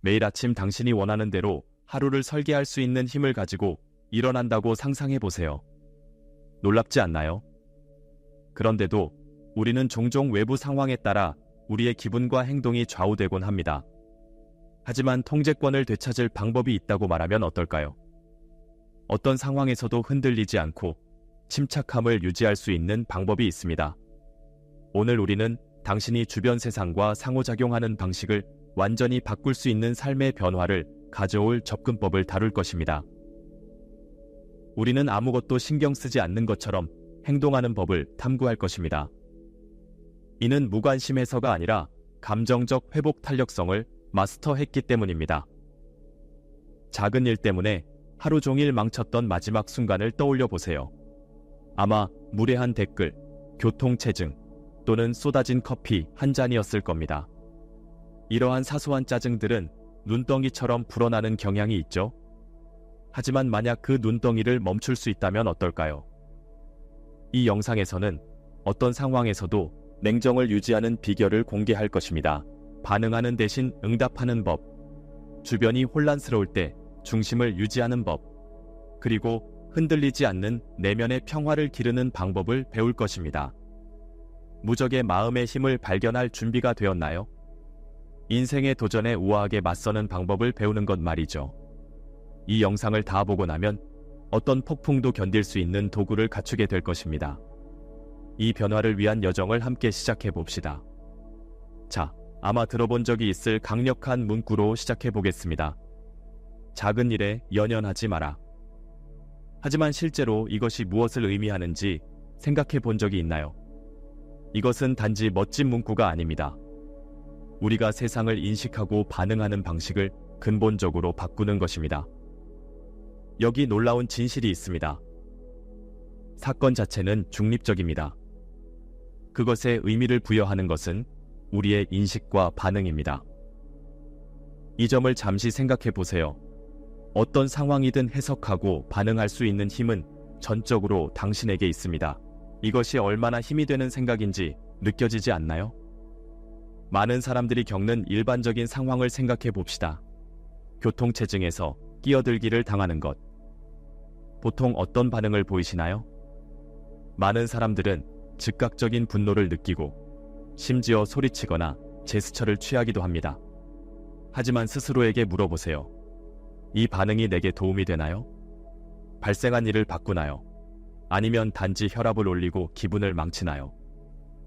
매일 아침 당신이 원하는 대로 하루를 설계할 수 있는 힘을 가지고 일어난다고 상상해 보세요. 놀랍지 않나요? 그런데도 우리는 종종 외부 상황에 따라 우리의 기분과 행동이 좌우되곤 합니다. 하지만 통제권을 되찾을 방법이 있다고 말하면 어떨까요? 어떤 상황에서도 흔들리지 않고 침착함을 유지할 수 있는 방법이 있습니다. 오늘 우리는 당신이 주변 세상과 상호작용하는 방식을 완전히 바꿀 수 있는 삶의 변화를 가져올 접근법을 다룰 것입니다. 우리는 아무것도 신경 쓰지 않는 것처럼 행동하는 법을 탐구할 것입니다. 이는 무관심해서가 아니라 감정적 회복 탄력성을 마스터했기 때문입니다. 작은 일 때문에 하루 종일 망쳤던 마지막 순간을 떠올려 보세요. 아마 무례한 댓글, 교통체증 또는 쏟아진 커피 한 잔이었을 겁니다. 이러한 사소한 짜증들은 눈덩이처럼 불어나는 경향이 있죠. 하지만 만약 그 눈덩이를 멈출 수 있다면 어떨까요? 이 영상에서는 어떤 상황에서도 냉정을 유지하는 비결을 공개할 것입니다. 반응하는 대신 응답하는 법, 주변이 혼란스러울 때 중심을 유지하는 법, 그리고 흔들리지 않는 내면의 평화를 기르는 방법을 배울 것입니다. 무적의 마음의 힘을 발견할 준비가 되었나요? 인생의 도전에 우아하게 맞서는 방법을 배우는 것 말이죠. 이 영상을 다 보고 나면 어떤 폭풍도 견딜 수 있는 도구를 갖추게 될 것입니다. 이 변화를 위한 여정을 함께 시작해 봅시다. 자, 아마 들어본 적이 있을 강력한 문구로 시작해 보겠습니다. 작은 일에 연연하지 마라. 하지만 실제로 이것이 무엇을 의미하는지 생각해 본 적이 있나요? 이것은 단지 멋진 문구가 아닙니다. 우리가 세상을 인식하고 반응하는 방식을 근본적으로 바꾸는 것입니다. 여기 놀라운 진실이 있습니다. 사건 자체는 중립적입니다. 그것에 의미를 부여하는 것은 우리의 인식과 반응입니다. 이 점을 잠시 생각해 보세요. 어떤 상황이든 해석하고 반응할 수 있는 힘은 전적으로 당신에게 있습니다. 이것이 얼마나 힘이 되는 생각인지 느껴지지 않나요? 많은 사람들이 겪는 일반적인 상황을 생각해 봅시다. 교통체증에서 끼어들기를 당하는 것. 보통 어떤 반응을 보이시나요? 많은 사람들은 즉각적인 분노를 느끼고 심지어 소리치거나 제스처를 취하기도 합니다. 하지만 스스로에게 물어보세요. 이 반응이 내게 도움이 되나요? 발생한 일을 바꾸나요? 아니면 단지 혈압을 올리고 기분을 망치나요?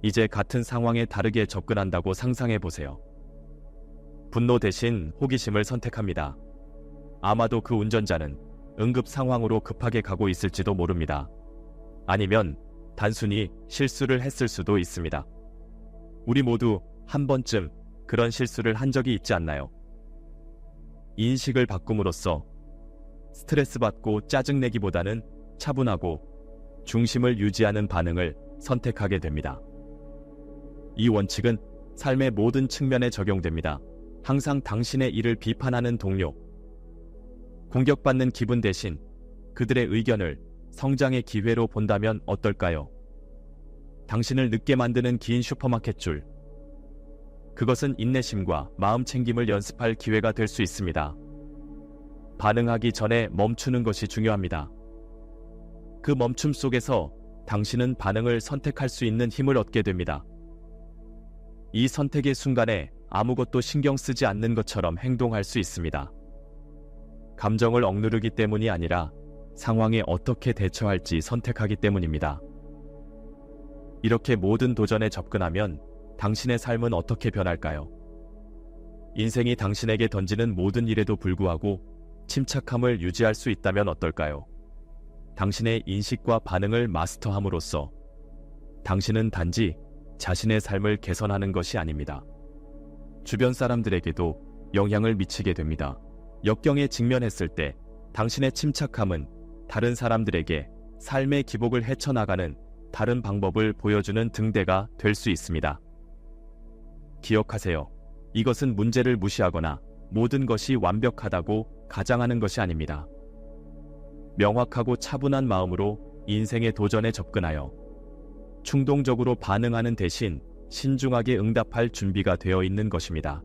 이제 같은 상황에 다르게 접근한다고 상상해 보세요. 분노 대신 호기심을 선택합니다. 아마도 그 운전자는 응급 상황으로 급하게 가고 있을지도 모릅니다. 아니면 단순히 실수를 했을 수도 있습니다. 우리 모두 한 번쯤 그런 실수를 한 적이 있지 않나요? 인식을 바꿈으로써 스트레스 받고 짜증내기보다는 차분하고 중심을 유지하는 반응을 선택하게 됩니다. 이 원칙은 삶의 모든 측면에 적용됩니다. 항상 당신의 일을 비판하는 동료, 공격받는 기분 대신 그들의 의견을 성장의 기회로 본다면 어떨까요? 당신을 늦게 만드는 긴 슈퍼마켓 줄. 그것은 인내심과 마음 챙김을 연습할 기회가 될 수 있습니다. 반응하기 전에 멈추는 것이 중요합니다. 그 멈춤 속에서 당신은 반응을 선택할 수 있는 힘을 얻게 됩니다. 이 선택의 순간에 아무것도 신경 쓰지 않는 것처럼 행동할 수 있습니다. 감정을 억누르기 때문이 아니라 상황에 어떻게 대처할지 선택하기 때문입니다. 이렇게 모든 도전에 접근하면 당신의 삶은 어떻게 변할까요? 인생이 당신에게 던지는 모든 일에도 불구하고 침착함을 유지할 수 있다면 어떨까요? 당신의 인식과 반응을 마스터함으로써 당신은 단지 자신의 삶을 개선하는 것이 아닙니다. 주변 사람들에게도 영향을 미치게 됩니다. 역경에 직면했을 때 당신의 침착함은 다른 사람들에게 삶의 기복을 헤쳐나가는 다른 방법을 보여주는 등대가 될 수 있습니다. 기억하세요. 이것은 문제를 무시하거나 모든 것이 완벽하다고 가장하는 것이 아닙니다. 명확하고 차분한 마음으로 인생의 도전에 접근하여 충동적으로 반응하는 대신 신중하게 응답할 준비가 되어 있는 것입니다.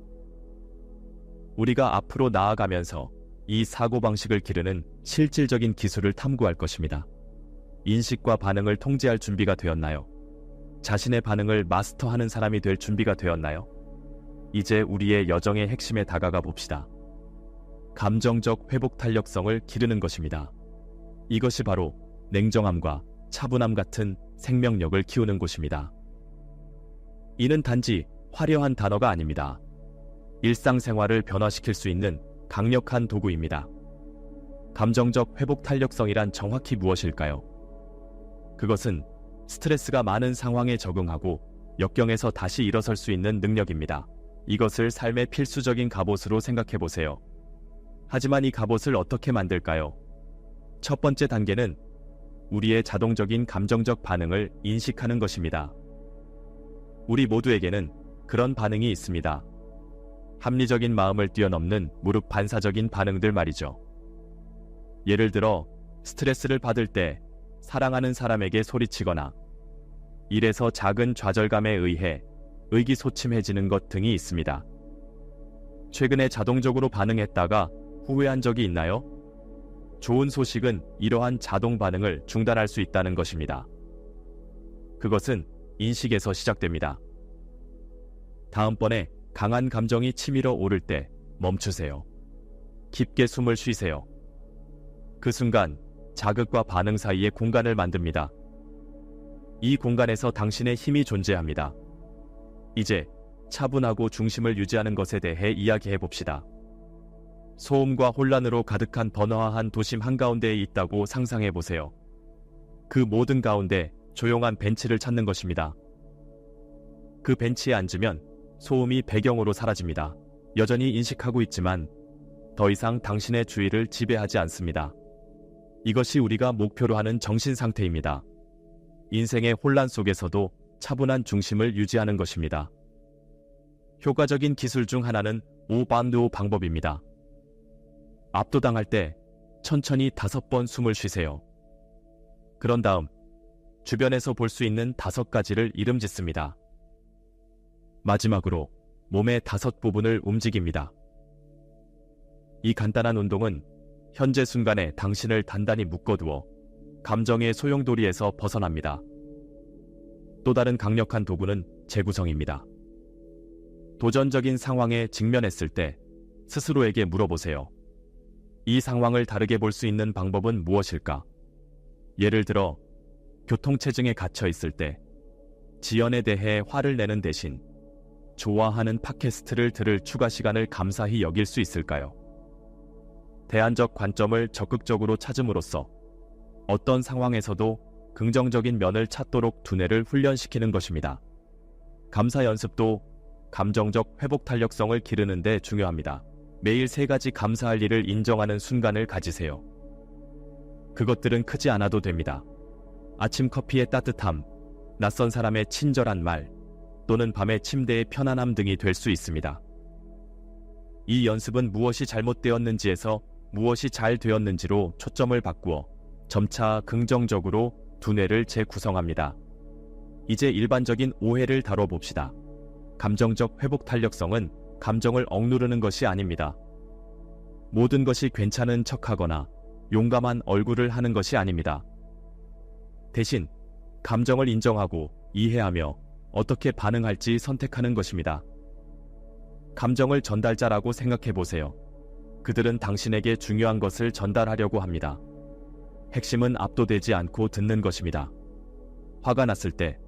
우리가 앞으로 나아가면서 이 사고방식을 기르는 실질적인 기술을 탐구할 것입니다. 인식과 반응을 통제할 준비가 되었나요? 자신의 반응을 마스터하는 사람이 될 준비가 되었나요? 이제 우리의 여정의 핵심에 다가가 봅시다. 감정적 회복 탄력성을 기르는 것입니다. 이것이 바로 냉정함과 차분함 같은 생명력을 키우는 곳입니다. 이는 단지 화려한 단어가 아닙니다. 일상생활을 변화시킬 수 있는 강력한 도구입니다. 감정적 회복 탄력성이란 정확히 무엇일까요? 그것은 스트레스가 많은 상황에 적응하고 역경에서 다시 일어설 수 있는 능력입니다. 이것을 삶의 필수적인 갑옷으로 생각해 보세요. 하지만 이 갑옷을 어떻게 만들까요? 첫 번째 단계는 우리의 자동적인 감정적 반응을 인식하는 것입니다. 우리 모두에게는 그런 반응이 있습니다. 합리적인 마음을 뛰어넘는 무릎 반사적인 반응들 말이죠. 예를 들어 스트레스를 받을 때 사랑하는 사람에게 소리치거나 일에서 작은 좌절감에 의해 의기소침해지는 것 등이 있습니다. 최근에 자동적으로 반응했다가 후회한 적이 있나요? 좋은 소식은 이러한 자동 반응을 중단할 수 있다는 것입니다. 그것은 인식에서 시작됩니다. 다음번에 강한 감정이 치밀어 오를 때 멈추세요. 깊게 숨을 쉬세요. 그 순간 자극과 반응 사이에 공간을 만듭니다. 이 공간에서 당신의 힘이 존재합니다. 이제 차분하고 중심을 유지하는 것에 대해 이야기해 봅시다. 소음과 혼란으로 가득한 번화한 도심 한가운데에 있다고 상상해 보세요. 그 모든 가운데 조용한 벤치를 찾는 것입니다. 그 벤치에 앉으면 소음이 배경으로 사라집니다. 여전히 인식하고 있지만 더 이상 당신의 주의를 지배하지 않습니다. 이것이 우리가 목표로 하는 정신 상태입니다. 인생의 혼란 속에서도 차분한 중심을 유지하는 것입니다. 효과적인 기술 중 하나는 오반도 방법입니다. 압도당할 때 천천히 5번 숨을 쉬세요. 그런 다음 주변에서 볼 수 있는 5가지를 이름 짓습니다. 마지막으로 몸의 5부분을 움직입니다. 이 간단한 운동은 현재 순간에 당신을 단단히 묶어두어 감정의 소용돌이에서 벗어납니다. 또 다른 강력한 도구는 재구성입니다. 도전적인 상황에 직면했을 때 스스로에게 물어보세요. 이 상황을 다르게 볼 수 있는 방법은 무엇일까? 예를 들어 교통체증에 갇혀 있을 때 지연에 대해 화를 내는 대신 좋아하는 팟캐스트를 들을 추가 시간을 감사히 여길 수 있을까요? 대안적 관점을 적극적으로 찾음으로써 어떤 상황에서도 긍정적인 면을 찾도록 두뇌를 훈련시키는 것입니다. 감사 연습도 감정적 회복 탄력성을 기르는 데 중요합니다. 매일 3가지 감사할 일을 인정하는 순간을 가지세요. 그것들은 크지 않아도 됩니다. 아침 커피의 따뜻함, 낯선 사람의 친절한 말, 또는 밤의 침대의 편안함 등이 될 수 있습니다. 이 연습은 무엇이 잘못되었는지에서 무엇이 잘 되었는지로 초점을 바꾸어 점차 긍정적으로 두뇌를 재구성합니다. 이제 일반적인 오해를 다뤄봅시다. 감정적 회복 탄력성은 감정을 억누르는 것이 아닙니다. 모든 것이 괜찮은 척하거나 용감한 얼굴을 하는 것이 아닙니다. 대신 감정을 인정하고 이해하며 어떻게 반응할지 선택하는 것입니다. 감정을 전달자라고 생각해 보세요. 그들은 당신에게 중요한 것을 전달하려고 합니다. 핵심은 압도되지 않고 듣는 것입니다. 화가 났을 때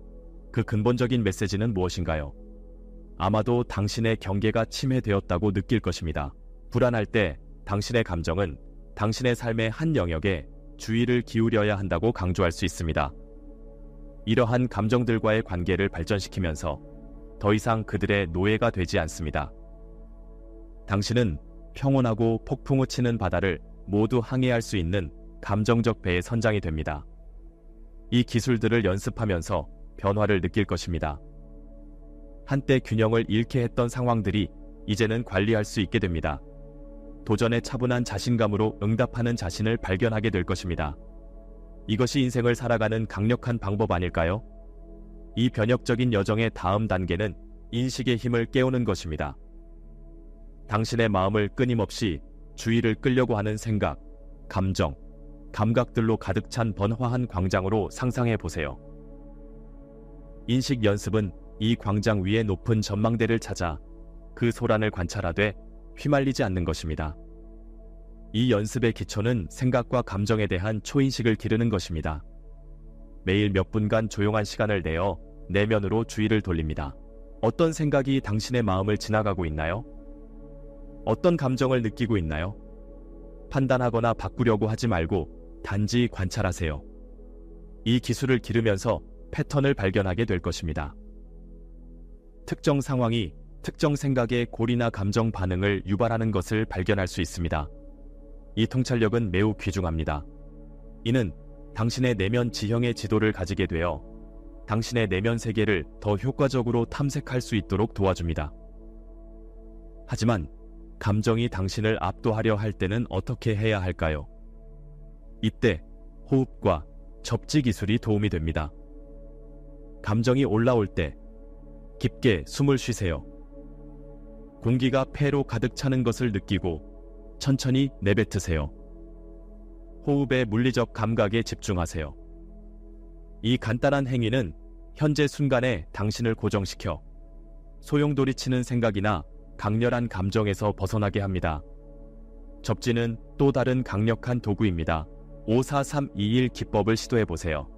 그 근본적인 메시지는 무엇인가요? 아마도 당신의 경계가 침해되었다고 느낄 것입니다. 불안할 때 당신의 감정은 당신의 삶의 한 영역에 주의를 기울여야 한다고 강조할 수 있습니다. 이러한 감정들과의 관계를 발전시키면서 더 이상 그들의 노예가 되지 않습니다. 당신은 평온하고 폭풍우 치는 바다를 모두 항해할 수 있는 감정적 배의 선장이 됩니다. 이 기술들을 연습하면서 변화를 느낄 것입니다. 한때 균형을 잃게 했던 상황들이 이제는 관리할 수 있게 됩니다. 도전에 차분한 자신감으로 응답하는 자신을 발견하게 될 것입니다. 이것이 인생을 살아가는 강력한 방법 아닐까요? 이 변혁적인 여정의 다음 단계는 인식의 힘을 깨우는 것입니다. 당신의 마음을 끊임없이 주의를 끌려고 하는 생각, 감정, 감각들로 가득 찬 번화한 광장으로 상상해 보세요. 인식 연습은 이 광장 위의 높은 전망대를 찾아 그 소란을 관찰하되 휘말리지 않는 것입니다. 이 연습의 기초는 생각과 감정에 대한 초인식을 기르는 것입니다. 매일 몇 분간 조용한 시간을 내어 내면으로 주의를 돌립니다. 어떤 생각이 당신의 마음을 지나가고 있나요? 어떤 감정을 느끼고 있나요? 판단하거나 바꾸려고 하지 말고 단지 관찰하세요. 이 기술을 기르면서 패턴을 발견하게 될 것입니다. 특정 상황이 특정 생각의 고리나 감정 반응을 유발하는 것을 발견할 수 있습니다. 이 통찰력은 매우 귀중합니다. 이는 당신의 내면 지형의 지도를 가지게 되어 당신의 내면 세계를 더 효과적으로 탐색할 수 있도록 도와줍니다. 하지만 감정이 당신을 압도하려 할 때는 어떻게 해야 할까요? 이때 호흡과 접지 기술이 도움이 됩니다. 감정이 올라올 때 깊게 숨을 쉬세요. 공기가 폐로 가득 차는 것을 느끼고 천천히 내뱉으세요. 호흡의 물리적 감각에 집중하세요. 이 간단한 행위는 현재 순간에 당신을 고정시켜 소용돌이치는 생각이나 강렬한 감정에서 벗어나게 합니다. 접지는 또 다른 강력한 도구입니다. 54321 기법을 시도해보세요.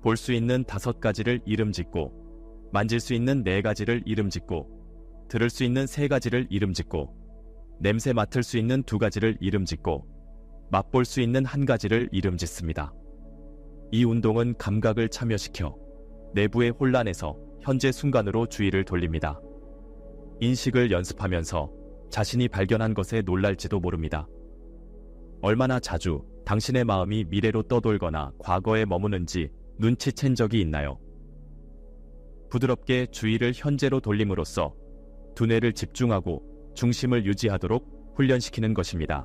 볼 수 있는 5가지를 이름짓고, 만질 수 있는 4가지를 이름짓고, 들을 수 있는 3가지를 이름짓고, 냄새 맡을 수 있는 2가지를 이름짓고, 맛볼 수 있는 1가지를 이름짓습니다. 이 운동은 감각을 참여시켜 내부의 혼란에서 현재 순간으로 주의를 돌립니다. 인식을 연습하면서 자신이 발견한 것에 놀랄지도 모릅니다. 얼마나 자주 당신의 마음이 미래로 떠돌거나 과거에 머무는지 눈치챈 적이 있나요? 부드럽게 주의를 현재로 돌림으로써 두뇌를 집중하고 중심을 유지하도록 훈련시키는 것입니다.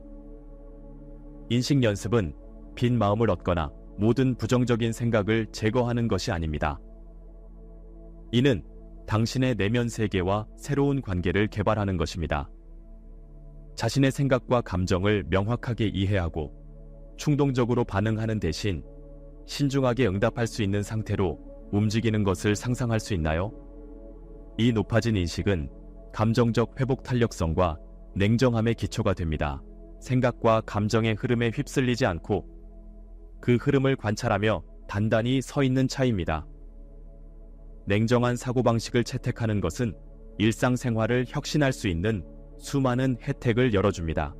인식 연습은 빈 마음을 얻거나 모든 부정적인 생각을 제거하는 것이 아닙니다. 이는 당신의 내면 세계와 새로운 관계를 개발하는 것입니다. 자신의 생각과 감정을 명확하게 이해하고 충동적으로 반응하는 대신 신중하게 응답할 수 있는 상태로 움직이는 것을 상상할 수 있나요? 이 높아진 인식은 감정적 회복 탄력성과 냉정함의 기초가 됩니다. 생각과 감정의 흐름에 휩쓸리지 않고 그 흐름을 관찰하며 단단히 서 있는 차이입니다. 냉정한 사고방식을 채택하는 것은 일상생활을 혁신할 수 있는 수많은 혜택을 열어줍니다.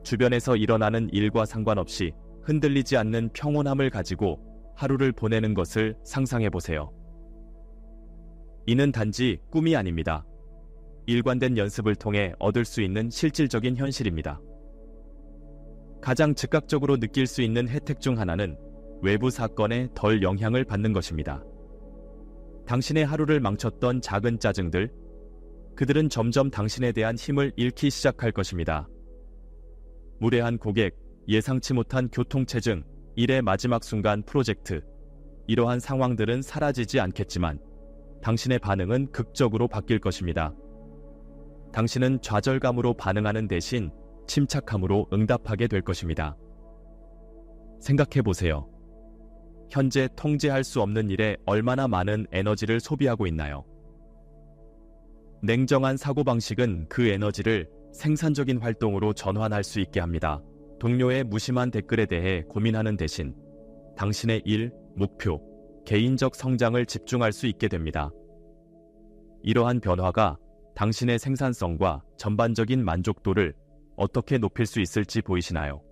주변에서 일어나는 일과 상관없이 흔들리지 않는 평온함을 가지고 하루를 보내는 것을 상상해보세요. 이는 단지 꿈이 아닙니다. 일관된 연습을 통해 얻을 수 있는 실질적인 현실입니다. 가장 즉각적으로 느낄 수 있는 혜택 중 하나는 외부 사건에 덜 영향을 받는 것입니다. 당신의 하루를 망쳤던 작은 짜증들, 그들은 점점 당신에 대한 힘을 잃기 시작할 것입니다. 무례한 고객, 예상치 못한 교통체증, 일의 마지막 순간 프로젝트, 이러한 상황들은 사라지지 않겠지만 당신의 반응은 극적으로 바뀔 것입니다. 당신은 좌절감으로 반응하는 대신 침착함으로 응답하게 될 것입니다. 생각해보세요. 현재 통제할 수 없는 일에 얼마나 많은 에너지를 소비하고 있나요? 냉정한 사고방식은 그 에너지를 생산적인 활동으로 전환할 수 있게 합니다. 동료의 무심한 댓글에 대해 고민하는 대신 당신의 일, 목표, 개인적 성장을 집중할 수 있게 됩니다. 이러한 변화가 당신의 생산성과 전반적인 만족도를 어떻게 높일 수 있을지 보이시나요?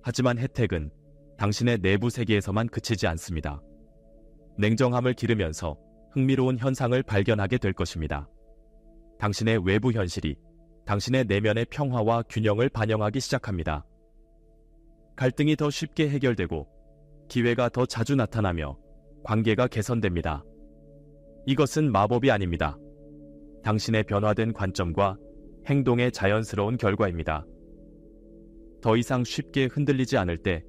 하지만 혜택은 당신의 내부 세계에서만 그치지 않습니다. 냉정함을 기르면서 흥미로운 현상을 발견하게 될 것입니다. 당신의 외부 현실이 당신의 내면의 평화와 균형을 반영하기 시작합니다. 갈등이 더 쉽게 해결되고 기회가 더 자주 나타나며 관계가 개선됩니다. 이것은 마법이 아닙니다. 당신의 변화된 관점과 행동의 자연스러운 결과입니다. 더 이상 쉽게 흔들리지 않을 때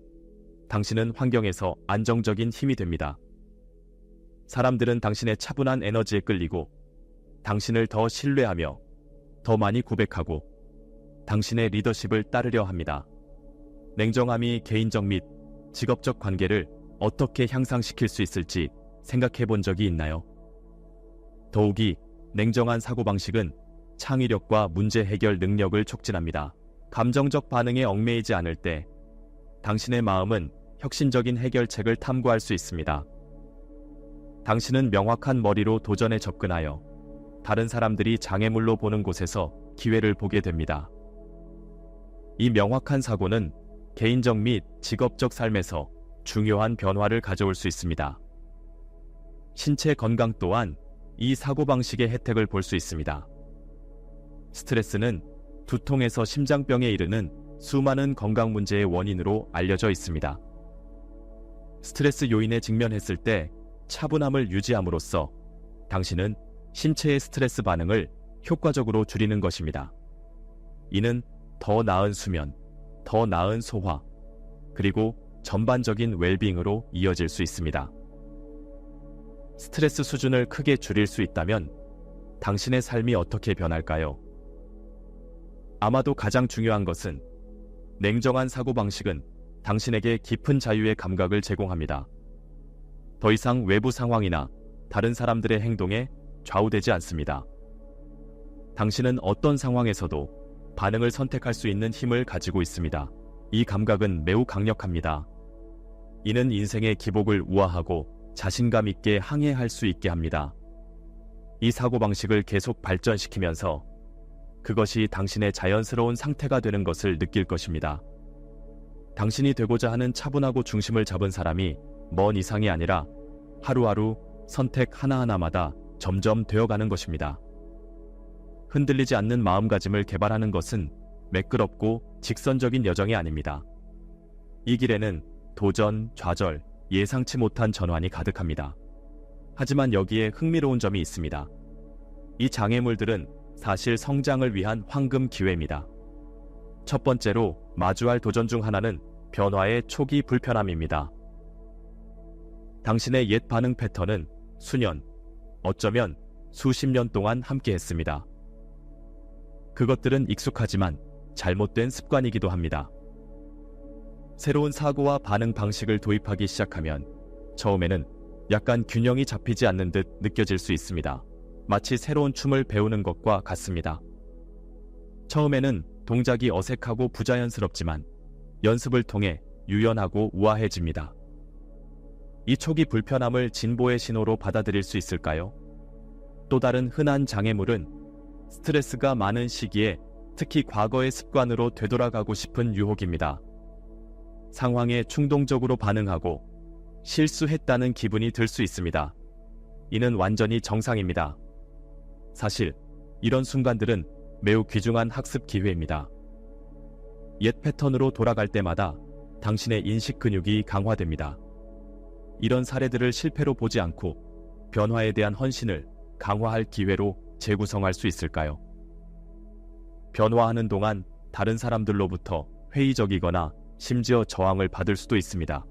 당신은 환경에서 안정적인 힘이 됩니다. 사람들은 당신의 차분한 에너지에 끌리고 당신을 더 신뢰하며 더 많이 고백하고 당신의 리더십을 따르려 합니다. 냉정함이 개인적 및 직업적 관계를 어떻게 향상시킬 수 있을지 생각해 본 적이 있나요? 더욱이 냉정한 사고방식은 창의력과 문제 해결 능력을 촉진합니다. 감정적 반응에 얽매이지 않을 때 당신의 마음은 혁신적인 해결책을 탐구할 수 있습니다. 당신은 명확한 머리로 도전에 접근하여 다른 사람들이 장애물로 보는 곳에서 기회를 보게 됩니다. 이 명확한 사고는 개인적 및 직업적 삶에서 중요한 변화를 가져올 수 있습니다. 신체 건강 또한 이 사고방식의 혜택을 볼 수 있습니다. 스트레스는 두통에서 심장병에 이르는 수많은 건강 문제의 원인으로 알려져 있습니다. 스트레스 요인에 직면했을 때 차분함을 유지함으로써 당신은 신체의 스트레스 반응을 효과적으로 줄이는 것입니다. 이는 더 나은 수면, 더 나은 소화, 그리고 전반적인 웰빙으로 이어질 수 있습니다. 스트레스 수준을 크게 줄일 수 있다면 당신의 삶이 어떻게 변할까요? 아마도 가장 중요한 것은 냉정한 사고방식은 당신에게 깊은 자유의 감각을 제공합니다. 더 이상 외부 상황이나 다른 사람들의 행동에 좌우되지 않습니다. 당신은 어떤 상황에서도 반응을 선택할 수 있는 힘을 가지고 있습니다. 이 감각은 매우 강력합니다. 이는 인생의 기복을 우아하고 자신감 있게 항해할 수 있게 합니다. 이 사고방식을 계속 발전시키면서 그것이 당신의 자연스러운 상태가 되는 것을 느낄 것입니다. 당신이 되고자 하는 차분하고 중심을 잡은 사람이 먼 이상이 아니라 하루하루 선택 하나하나마다 점점 되어가는 것입니다. 흔들리지 않는 마음가짐을 개발하는 것은 매끄럽고 직선적인 여정이 아닙니다. 이 길에는 도전, 좌절, 예상치 못한 전환이 가득합니다. 하지만 여기에 흥미로운 점이 있습니다. 이 장애물들은 사실 성장을 위한 황금 기회입니다. 첫 번째로 마주할 도전 중 하나는 변화의 초기 불편함입니다. 당신의 옛 반응 패턴은 수년, 어쩌면 수십 년 동안 함께했습니다. 그것들은 익숙하지만 잘못된 습관이기도 합니다. 새로운 사고와 반응 방식을 도입하기 시작하면 처음에는 약간 균형이 잡히지 않는 듯 느껴질 수 있습니다. 마치 새로운 춤을 배우는 것과 같습니다. 처음에는 동작이 어색하고 부자연스럽지만 연습을 통해 유연하고 우아해집니다. 이 초기 불편함을 진보의 신호로 받아들일 수 있을까요? 또 다른 흔한 장애물은 스트레스가 많은 시기에 특히 과거의 습관으로 되돌아가고 싶은 유혹입니다. 상황에 충동적으로 반응하고 실수했다는 기분이 들 수 있습니다. 이는 완전히 정상입니다. 사실 이런 순간들은 매우 귀중한 학습 기회입니다. 옛 패턴으로 돌아갈 때마다 당신의 인식 근육이 강화됩니다. 이런 사례들을 실패로 보지 않고 변화에 대한 헌신을 강화할 기회로 재구성할 수 있을까요? 변화하는 동안 다른 사람들로부터 회의적이거나 심지어 저항을 받을 수도 있습니다.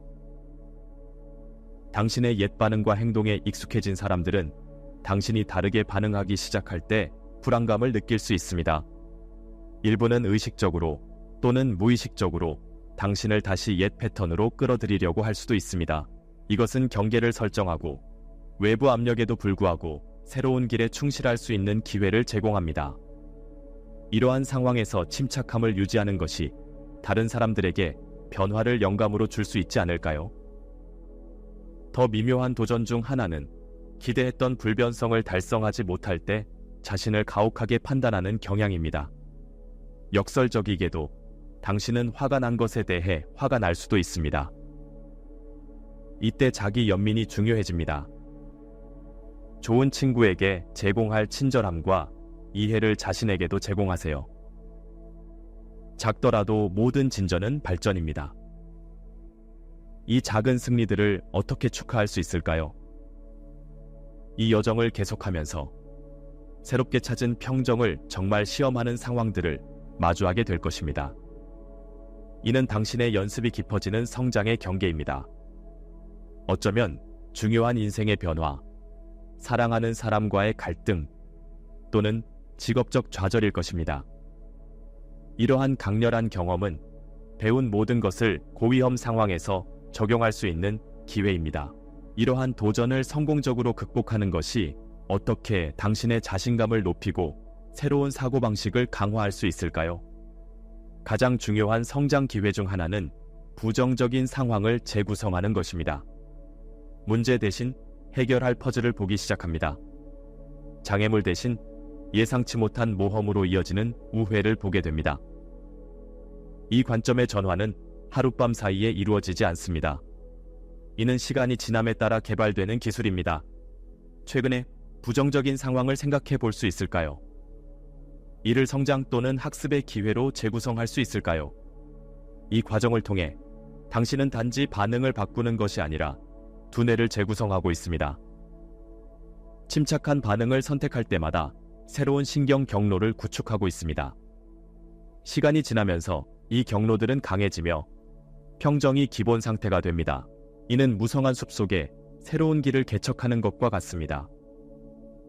당신의 옛 반응과 행동에 익숙해진 사람들은 당신이 다르게 반응하기 시작할 때 불안감을 느낄 수 있습니다. 일부는 의식적으로 또는 무의식적으로 당신을 다시 옛 패턴으로 끌어들이려고 할 수도 있습니다. 이것은 경계를 설정하고 외부 압력에도 불구하고 새로운 길에 충실할 수 있는 기회를 제공합니다. 이러한 상황에서 침착함을 유지하는 것이 다른 사람들에게 변화를 영감으로 줄 수 있지 않을까요? 더 미묘한 도전 중 하나는 기대했던 불변성을 달성하지 못할 때 자신을 가혹하게 판단하는 경향입니다. 역설적이게도 당신은 화가 난 것에 대해 화가 날 수도 있습니다. 이때 자기 연민이 중요해집니다. 좋은 친구에게 제공할 친절함과 이해를 자신에게도 제공하세요. 작더라도 모든 진전은 발전입니다. 이 작은 승리들을 어떻게 축하할 수 있을까요? 이 여정을 계속하면서 새롭게 찾은 평정을 정말 시험하는 상황들을 마주하게 될 것입니다. 이는 당신의 연습이 깊어지는 성장의 경계입니다. 어쩌면 중요한 인생의 변화, 사랑하는 사람과의 갈등, 또는 직업적 좌절일 것입니다. 이러한 강렬한 경험은 배운 모든 것을 고위험 상황에서 적용할 수 있는 기회입니다. 이러한 도전을 성공적으로 극복하는 것이 어떻게 당신의 자신감을 높이고 새로운 사고방식을 강화할 수 있을까요? 가장 중요한 성장 기회 중 하나는 부정적인 상황을 재구성하는 것입니다. 문제 대신 해결할 퍼즐을 보기 시작합니다. 장애물 대신 예상치 못한 모험으로 이어지는 우회를 보게 됩니다. 이 관점의 전환은 하룻밤 사이에 이루어지지 않습니다. 이는 시간이 지남에 따라 개발되는 기술입니다. 최근에 부정적인 상황을 생각해 볼 수 있을까요? 이를 성장 또는 학습의 기회로 재구성할 수 있을까요? 이 과정을 통해 당신은 단지 반응을 바꾸는 것이 아니라 두뇌를 재구성하고 있습니다. 침착한 반응을 선택할 때마다 새로운 신경 경로를 구축하고 있습니다. 시간이 지나면서 이 경로들은 강해지며 평정이 기본 상태가 됩니다. 이는 무성한 숲 속에 새로운 길을 개척하는 것과 같습니다.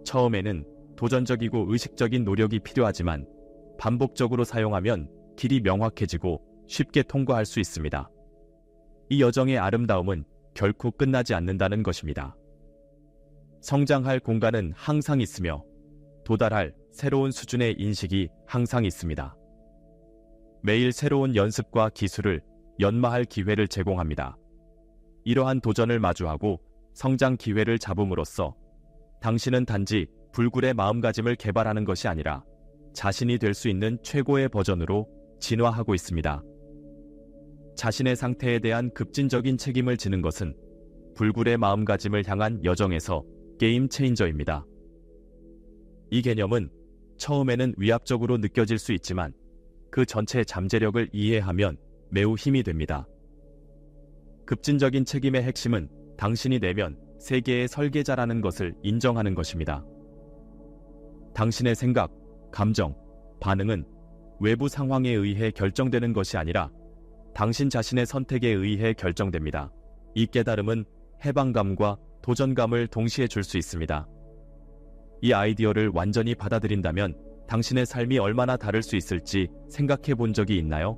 처음에는 도전적이고 의식적인 노력이 필요하지만 반복적으로 사용하면 길이 명확해지고 쉽게 통과할 수 있습니다. 이 여정의 아름다움은 결코 끝나지 않는다는 것입니다. 성장할 공간은 항상 있으며 도달할 새로운 수준의 인식이 항상 있습니다. 매일 새로운 연습과 기술을 연마할 기회를 제공합니다. 이러한 도전을 마주하고 성장 기회를 잡음으로써 당신은 단지 불굴의 마음가짐을 개발하는 것이 아니라 자신이 될 수 있는 최고의 버전으로 진화하고 있습니다. 자신의 상태에 대한 급진적인 책임을 지는 것은 불굴의 마음가짐을 향한 여정에서 게임 체인저입니다. 이 개념은 처음에는 위압적으로 느껴질 수 있지만 그 전체 잠재력을 이해하면 매우 힘이 됩니다. 급진적인 책임의 핵심은 당신이 내면 세계의 설계자라는 것을 인정하는 것입니다. 당신의 생각, 감정, 반응은 외부 상황에 의해 결정되는 것이 아니라 당신 자신의 선택에 의해 결정됩니다. 이 깨달음은 해방감과 도전감을 동시에 줄 수 있습니다. 이 아이디어를 완전히 받아들인다면 당신의 삶이 얼마나 다를 수 있을지 생각해 본 적이 있나요?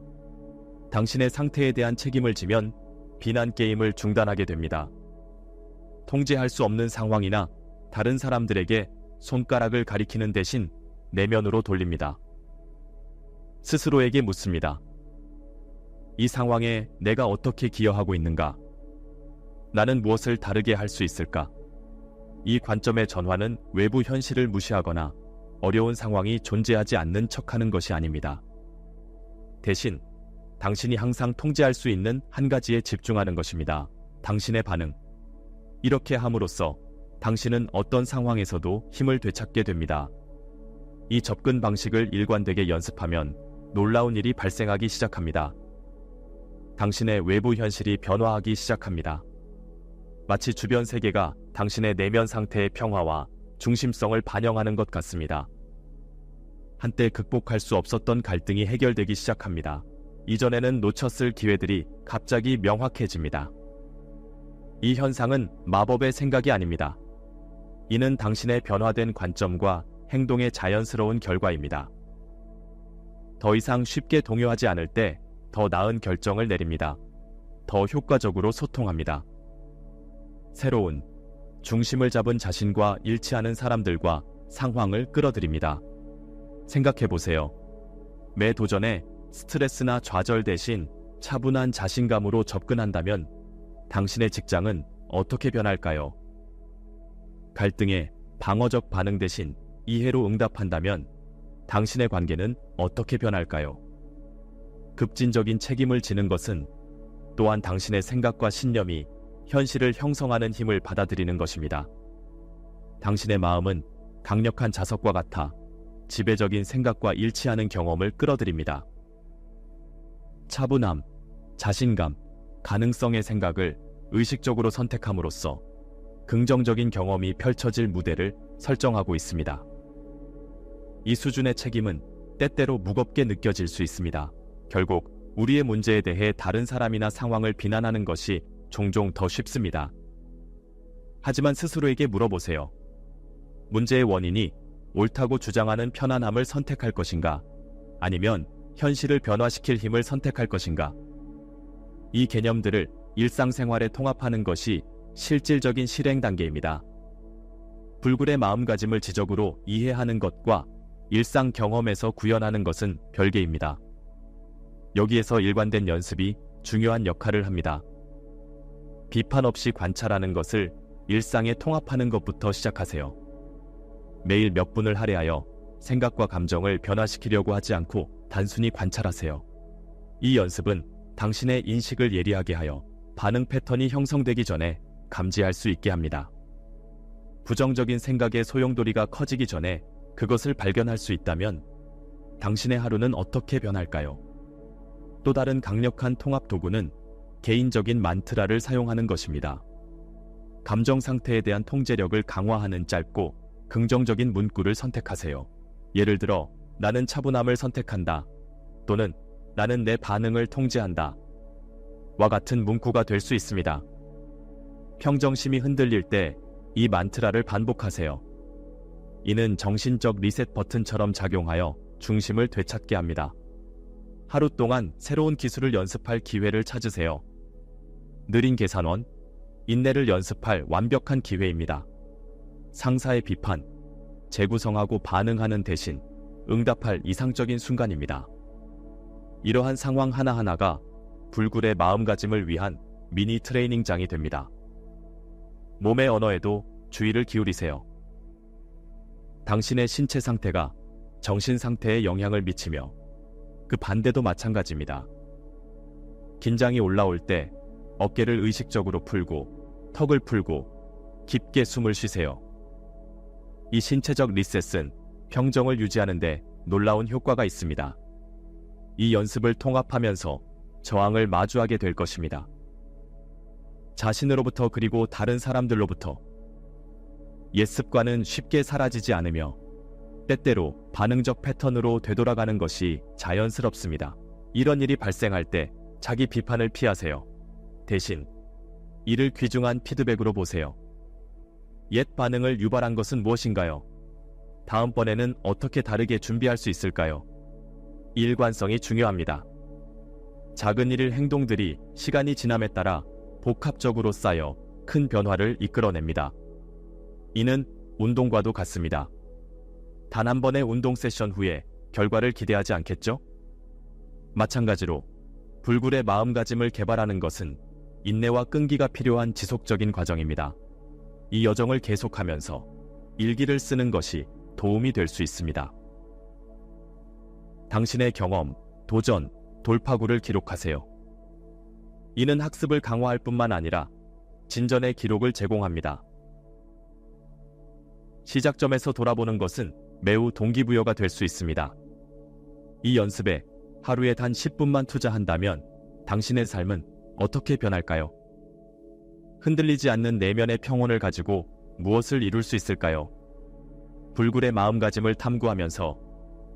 당신의 상태에 대한 책임을 지면 비난 게임을 중단하게 됩니다. 통제할 수 없는 상황이나 다른 사람들에게 손가락을 가리키는 대신 내면으로 돌립니다. 스스로에게 묻습니다. 이 상황에 내가 어떻게 기여하고 있는가? 나는 무엇을 다르게 할 수 있을까? 이 관점의 전환은 외부 현실을 무시하거나 어려운 상황이 존재하지 않는 척하는 것이 아닙니다. 대신 당신이 항상 통제할 수 있는 한 가지에 집중하는 것입니다. 당신의 반응. 이렇게 함으로써 당신은 어떤 상황에서도 힘을 되찾게 됩니다. 이 접근 방식을 일관되게 연습하면 놀라운 일이 발생하기 시작합니다. 당신의 외부 현실이 변화하기 시작합니다. 마치 주변 세계가 당신의 내면 상태의 평화와 중심성을 반영하는 것 같습니다. 한때 극복할 수 없었던 갈등이 해결되기 시작합니다. 이전에는 놓쳤을 기회들이 갑자기 명확해집니다. 이 현상은 마법의 생각이 아닙니다. 이는 당신의 변화된 관점과 행동의 자연스러운 결과입니다. 더 이상 쉽게 동요하지 않을 때 더 나은 결정을 내립니다. 더 효과적으로 소통합니다. 새로운, 중심을 잡은 자신과 일치하는 사람들과 상황을 끌어들입니다. 생각해보세요. 매 도전에 스트레스나 좌절 대신 차분한 자신감으로 접근한다면 당신의 직장은 어떻게 변할까요? 갈등에 방어적 반응 대신 이해로 응답한다면 당신의 관계는 어떻게 변할까요? 급진적인 책임을 지는 것은 또한 당신의 생각과 신념이 현실을 형성하는 힘을 받아들이는 것입니다. 당신의 마음은 강력한 자석과 같아 지배적인 생각과 일치하는 경험을 끌어들입니다. 차분함, 자신감, 가능성의 생각을 의식적으로 선택함으로써 긍정적인 경험이 펼쳐질 무대를 설정하고 있습니다. 이 수준의 책임은 때때로 무겁게 느껴질 수 있습니다. 결국 우리의 문제에 대해 다른 사람이나 상황을 비난하는 것이 종종 더 쉽습니다. 하지만 스스로에게 물어보세요. 문제의 원인이 옳다고 주장하는 편안함을 선택할 것인가? 아니면 현실을 변화시킬 힘을 선택할 것인가? 이 개념들을 일상생활에 통합하는 것이 실질적인 실행 단계입니다. 불굴의 마음가짐을 지적으로 이해하는 것과 일상 경험에서 구현하는 것은 별개입니다. 여기에서 일관된 연습이 중요한 역할을 합니다. 비판 없이 관찰하는 것을 일상에 통합하는 것부터 시작하세요. 매일 몇 분을 할애하여 생각과 감정을 변화시키려고 하지 않고 단순히 관찰하세요. 이 연습은 당신의 인식을 예리하게 하여 반응 패턴이 형성되기 전에 감지할 수 있게 합니다. 부정적인 생각의 소용돌이가 커지기 전에 그것을 발견할 수 있다면 당신의 하루는 어떻게 변할까요? 또 다른 강력한 통합 도구는 개인적인 만트라를 사용하는 것입니다. 감정 상태에 대한 통제력을 강화하는 짧고 긍정적인 문구를 선택하세요. 예를 들어, 나는 차분함을 선택한다. 또는 나는 내 반응을 통제한다. 와 같은 문구가 될 수 있습니다. 평정심이 흔들릴 때 이 만트라를 반복하세요. 이는 정신적 리셋 버튼처럼 작용하여 중심을 되찾게 합니다. 하루 동안 새로운 기술을 연습할 기회를 찾으세요. 느린 계산원, 인내를 연습할 완벽한 기회입니다. 상사의 비판, 재구성하고 반응하는 대신 응답할 이상적인 순간입니다. 이러한 상황 하나하나가 불굴의 마음가짐을 위한 미니 트레이닝장이 됩니다. 몸의 언어에도 주의를 기울이세요. 당신의 신체 상태가 정신 상태에 영향을 미치며 그 반대도 마찬가지입니다. 긴장이 올라올 때 어깨를 의식적으로 풀고 턱을 풀고 깊게 숨을 쉬세요. 이 신체적 리셋은 평정을 유지하는 데 놀라운 효과가 있습니다. 이 연습을 통합하면서 저항을 마주하게 될 것입니다. 자신으로부터 그리고 다른 사람들로부터 옛 습관은 쉽게 사라지지 않으며 때때로 반응적 패턴으로 되돌아가는 것이 자연스럽습니다. 이런 일이 발생할 때 자기 비판을 피하세요. 대신 이를 귀중한 피드백으로 보세요. 옛 반응을 유발한 것은 무엇인가요? 다음번에는 어떻게 다르게 준비할 수 있을까요? 일관성이 중요합니다. 작은 일일 행동들이 시간이 지남에 따라 복합적으로 쌓여 큰 변화를 이끌어냅니다. 이는 운동과도 같습니다. 단 한 번의 운동 세션 후에 결과를 기대하지 않겠죠? 마찬가지로 불굴의 마음가짐을 개발하는 것은 인내와 끈기가 필요한 지속적인 과정입니다. 이 여정을 계속하면서 일기를 쓰는 것이 도움이 될 수 있습니다. 당신의 경험, 도전, 돌파구를 기록하세요. 이는 학습을 강화할 뿐만 아니라 진전의 기록을 제공합니다. 시작점에서 돌아보는 것은 매우 동기부여가 될 수 있습니다. 이 연습에 하루에 단 10분만 투자한다면 당신의 삶은 어떻게 변할까요? 흔들리지 않는 내면의 평온을 가지고 무엇을 이룰 수 있을까요? 불굴의 마음가짐을 탐구하면서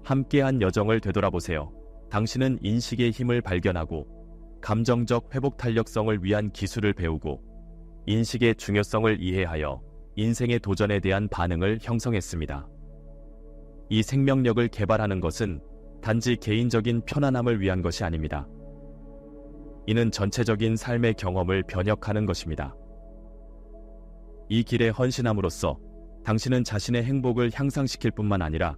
함께한 여정을 되돌아보세요. 당신은 인식의 힘을 발견하고 감정적 회복 탄력성을 위한 기술을 배우고 인식의 중요성을 이해하여 인생의 도전에 대한 반응을 형성했습니다. 이 생명력을 개발하는 것은 단지 개인적인 편안함을 위한 것이 아닙니다. 이는 전체적인 삶의 경험을 변혁하는 것입니다. 이 길에 헌신함으로써 당신은 자신의 행복을 향상시킬 뿐만 아니라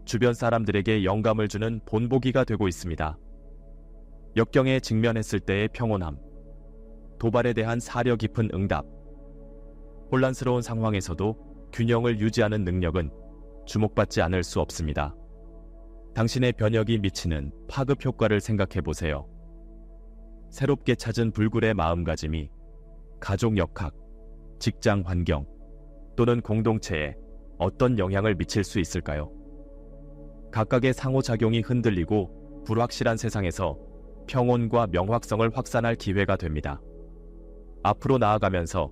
주변 사람들에게 영감을 주는 본보기가 되고 있습니다. 역경에 직면했을 때의 평온함, 도발에 대한 사려 깊은 응답, 혼란스러운 상황에서도 균형을 유지하는 능력은 주목받지 않을 수 없습니다. 당신의 변혁이 미치는 파급 효과를 생각해 보세요. 새롭게 찾은 불굴의 마음가짐이 가족 역학, 직장 환경 또는 공동체에 어떤 영향을 미칠 수 있을까요? 각각의 상호작용이 흔들리고 불확실한 세상에서 평온과 명확성을 확산할 기회가 됩니다. 앞으로 나아가면서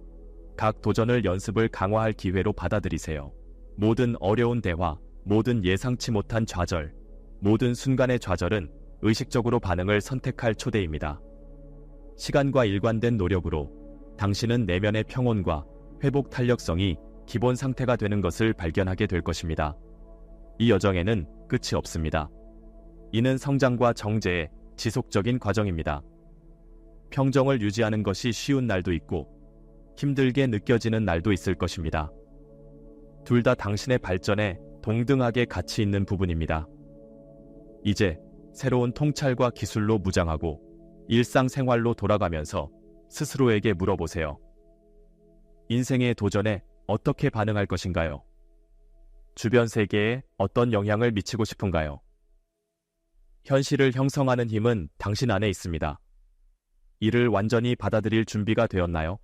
각 도전을 연습을 강화할 기회로 받아들이세요. 모든 어려운 대화, 모든 예상치 못한 좌절, 모든 순간의 좌절은 의식적으로 반응을 선택할 초대입니다. 시간과 일관된 노력으로 당신은 내면의 평온과 회복 탄력성이 기본 상태가 되는 것을 발견하게 될 것입니다. 이 여정에는 끝이 없습니다. 이는 성장과 정제의 지속적인 과정입니다. 평정을 유지하는 것이 쉬운 날도 있고 힘들게 느껴지는 날도 있을 것입니다. 둘 다 당신의 발전에 동등하게 가치 있는 부분입니다. 이제 새로운 통찰과 기술로 무장하고 일상생활로 돌아가면서 스스로에게 물어보세요. 인생의 도전에 어떻게 반응할 것인가요? 주변 세계에 어떤 영향을 미치고 싶은가요? 현실을 형성하는 힘은 당신 안에 있습니다. 이를 완전히 받아들일 준비가 되었나요?